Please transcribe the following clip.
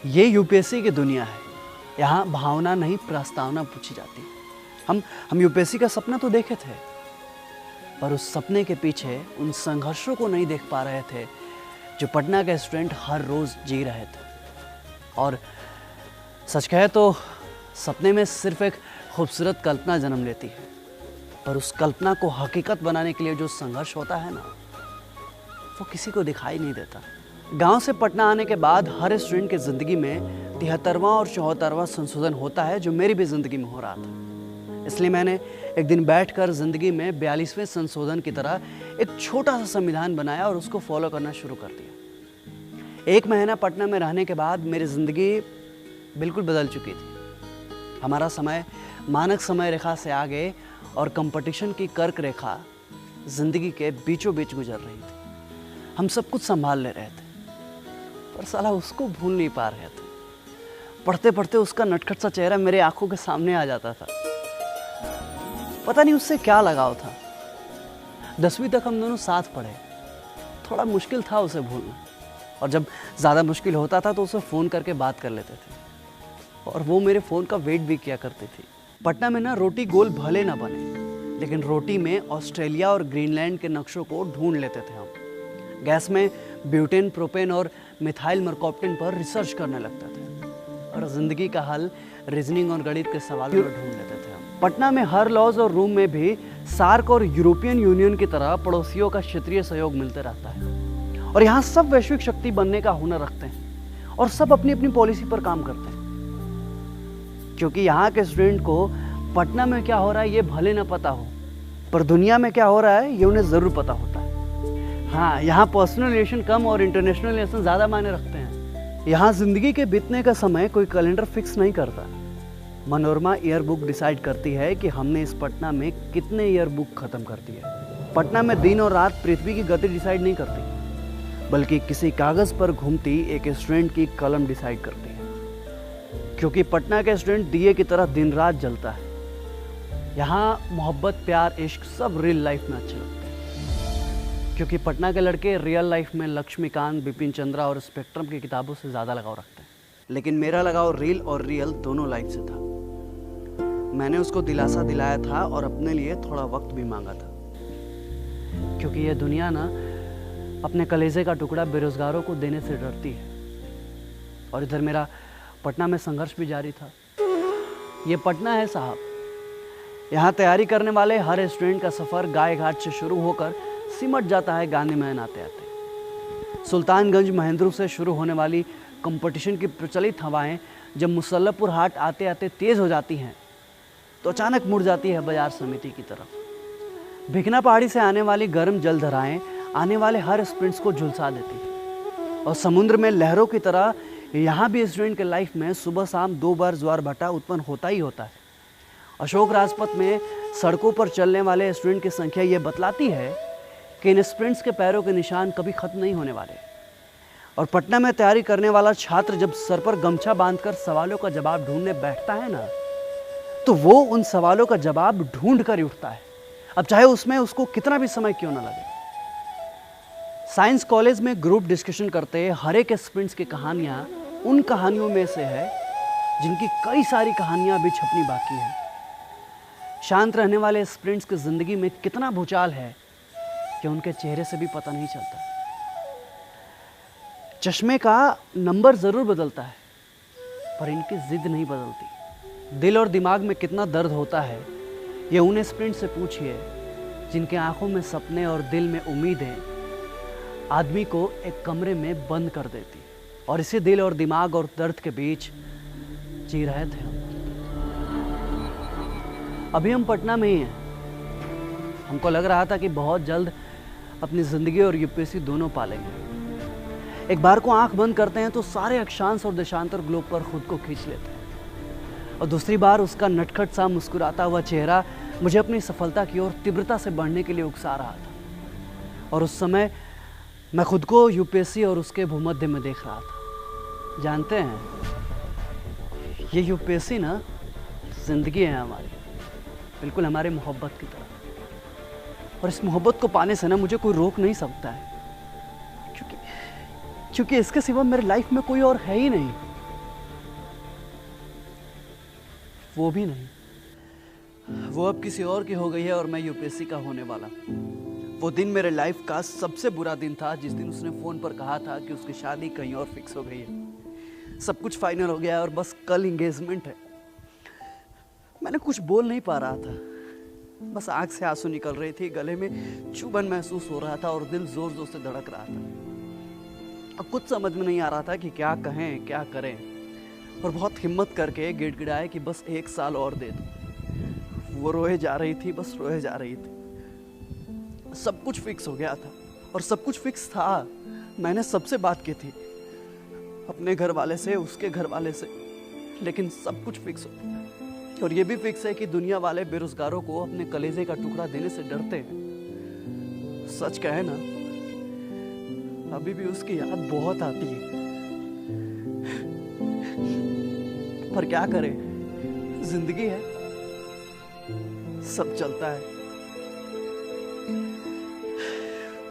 ये यूपीएससी की दुनिया है। यहाँ भावना नहीं प्रस्तावना पूछी जाती। हम यूपीएससी का सपना तो देखे थे, पर उस सपने के पीछे उन संघर्षों को नहीं देख पा रहे थे जो पटना के स्टूडेंट हर रोज़ जी रहे थे। और सच कहे तो सपने में सिर्फ एक खूबसूरत कल्पना जन्म लेती है, पर उस कल्पना को हकीकत बनाने के लिए जो संघर्ष होता है ना, वो किसी को दिखाई नहीं देता। गांव से पटना आने के बाद हर स्टूडेंट की ज़िंदगी में 73वां और 74वां संशोधन होता है, जो मेरी भी ज़िंदगी में हो रहा था। इसलिए मैंने एक दिन बैठकर ज़िंदगी में 42वें संशोधन की तरह एक छोटा सा संविधान बनाया और उसको फॉलो करना शुरू कर दिया। 1 महीना पटना में रहने के बाद मेरी ज़िंदगी बिल्कुल बदल चुकी थी। हमारा समय मानक समय रेखा से आगे और कंपटीशन की कर्क रेखा ज़िंदगी के बीचों बीच गुजर रही थी। हम सब कुछ संभाल ले रहे थे, पर साला उसको भूल नहीं पा रहे थे। पढ़ते पढ़ते उसका नटखट सा चेहरा मेरे आंखों के सामने आ जाता था। पता नहीं उससे क्या लगाव था। 10वीं तक हम दोनों साथ पढ़े। थोड़ा मुश्किल था उसे भूलना, और जब ज़्यादा मुश्किल होता था तो उसे फ़ोन करके बात कर लेते थे, और वो मेरे फ़ोन का वेट भी किया करती थी। पटना में ना रोटी गोल भले ना बने, लेकिन रोटी में ऑस्ट्रेलिया और ग्रीनलैंड के नक्शों को ढूंढ लेते थे हम। गैस में ब्यूटेन, प्रोपेन और मिथाइल मरकॉप्टेन पर रिसर्च करने लगते थे, और ज़िंदगी का हल रीजनिंग और गणित के सवालों में ढूंढ लेते थे हम। पटना में हर लॉज और रूम में भी सार्क और यूरोपियन यूनियन की तरह पड़ोसियों का क्षेत्रीय सहयोग मिलते रहता है, और यहाँ सब वैश्विक शक्ति बनने का हुनर रखते हैं, और सब अपनी अपनी पॉलिसी पर काम करते हैं। क्योंकि यहाँ के स्टूडेंट को पटना में क्या हो रहा है ये भले ना पता हो, पर दुनिया में क्या हो रहा है ये उन्हें ज़रूर पता होता है। हाँ, यहाँ पर्सनल रिलेशन कम और इंटरनेशनल रिलेशन ज़्यादा मायने रखते हैं। यहाँ ज़िंदगी के बीतने का समय कोई कैलेंडर फिक्स नहीं करता। मनोरमा ईयर बुक डिसाइड करती है कि हमने इस पटना में कितने ईयर बुक ख़त्म कर दिए। पटना में दिन और रात पृथ्वी की गति डिसाइड नहीं करती, बल्कि किसी कागज़ पर घूमती एक स्टूडेंट की कलम डिसाइड करती है। क्योंकि पटना के स्टूडेंट दिए की तरह दिन रात जलता है। यहाँ मोहब्बत, प्यार, इश्क सब रियल लाइफ में अच्छे लगते हैं। क्योंकि पटना के लड़के रियल लाइफ में लक्ष्मीकांत, बिपिन चंद्रा और स्पेक्ट्रम की किताबों से ज़्यादा लगाव रखते हैं। लेकिन मेरा लगाव रील और रियल दोनों लाइफ से था। मैंने उसको दिलासा दिलाया था और अपने लिए थोड़ा वक्त भी मांगा था, क्योंकि ये दुनिया ना अपने कलेजे का टुकड़ा बेरोजगारों को देने से डरती है। और इधर मेरा पटना में संघर्ष भी जारी था। ये पटना है साहब। यहाँ तैयारी करने वाले हर स्टूडेंट का सफ़र गाय घाट से शुरू होकर सिमट जाता है गांधी मैदान आते आते। सुल्तानगंज, महेंद्रू से शुरू होने वाली कंपटीशन की प्रचलित हवाएं जब मुसल्लपुर हाट आते आते तेज़ हो जाती हैं, तो अचानक मुड़ जाती है बाजार समिति की तरफ। भिकना पहाड़ी से आने वाली गर्म जलधाराएं आने वाले हर स्प्रिंट्स को झुलसा देती है, और समुद्र में लहरों की तरह यहाँ भी स्टूडेंट के लाइफ में सुबह शाम 2 बार ज्वार भाटा उत्पन्न होता ही होता है। अशोक राजपथ में सड़कों पर चलने वाले स्टूडेंट की संख्या ये बतलाती है कि इन स्प्रिंट्स के पैरों के निशान कभी खत्म नहीं होने वाले। और पटना में तैयारी करने वाला छात्र जब सर पर गमछा बांधकर सवालों का जवाब ढूंढने बैठता है ना, तो वो उन सवालों का जवाब ढूंढ कर ही उठता है, अब चाहे उसमें उसको कितना भी समय क्यों ना लगे। साइंस कॉलेज में ग्रुप डिस्कशन करते हर एक स्प्रिंट्स की कहानियाँ उन कहानियों में से है जिनकी कई सारी कहानियाँ अभी छपनी बाकी हैं। शांत रहने वाले स्प्रिंट्स की ज़िंदगी में कितना भूचाल है कि उनके चेहरे से भी पता नहीं चलता। चश्मे का नंबर ज़रूर बदलता है, पर इनकी ज़िद नहीं बदलती। दिल और दिमाग में कितना दर्द होता है ये उन स्प्रिंट से पूछिए जिनके आंखों में सपने और दिल में उम्मीदें आदमी को एक कमरे में बंद कर देती। और इसी दिल और दिमाग और दर्द के बीच जी रहे थे हम। अभी हम पटना में ही हैं। हमको लग रहा था कि बहुत जल्द अपनी ज़िंदगी और यूपीएससी दोनों पालेंगे। एक बार को आंख बंद करते हैं तो सारे अक्षांश और देशांतर ग्लोब पर खुद को खींच लेते हैं, और दूसरी बार उसका नटखट सा मुस्कुराता हुआ चेहरा मुझे अपनी सफलता की ओर तीव्रता से बढ़ने के लिए उकसा रहा था। और उस समय मैं खुद को यूपीएससी और उसके भूमध्य में देख रहा था। जानते हैं, ये यूपीएससी ना ज़िंदगी है हमारी, बिल्कुल हमारे मोहब्बत की तरह। और इस मोहब्बत को पाने से ना मुझे कोई रोक नहीं सकता है, क्योंकि इसके सिवा मेरे लाइफ में कोई और है ही नहीं। वो भी नहीं। वो अब किसी और की हो गई है और मैं यूपीएससी का होने वाला। वो दिन मेरे लाइफ का सबसे बुरा दिन था जिस दिन उसने फ़ोन पर कहा था कि उसकी शादी कहीं और फिक्स हो गई है। सब कुछ फाइनल हो गया है और बस कल इंगेजमेंट है। मैंने कुछ बोल नहीं पा रहा था, बस आँख से आंसू निकल रही थी, गले में चुभन महसूस हो रहा था और दिल जोर जोर से धड़क रहा था। अब कुछ समझ में नहीं आ रहा था कि क्या कहें क्या करें, और बहुत हिम्मत करके गिड़गिड़ाए कि बस 1 साल और दे दो। वो रोए जा रही थी, बस रोए जा रही थी। सब कुछ फिक्स हो गया था और सब कुछ फिक्स था। मैंने सबसे बात की थी, अपने घर वाले से, उसके घर वाले से, लेकिन सब कुछ फिक्स हो गया। और ये भी फिक्स है कि दुनिया वाले बेरोजगारों को अपने कलेजे का टुकड़ा देने से डरते हैं। सच कहे ना, अभी भी उसकी याद बहुत आती है, पर क्या करें, जिंदगी है, सब चलता है।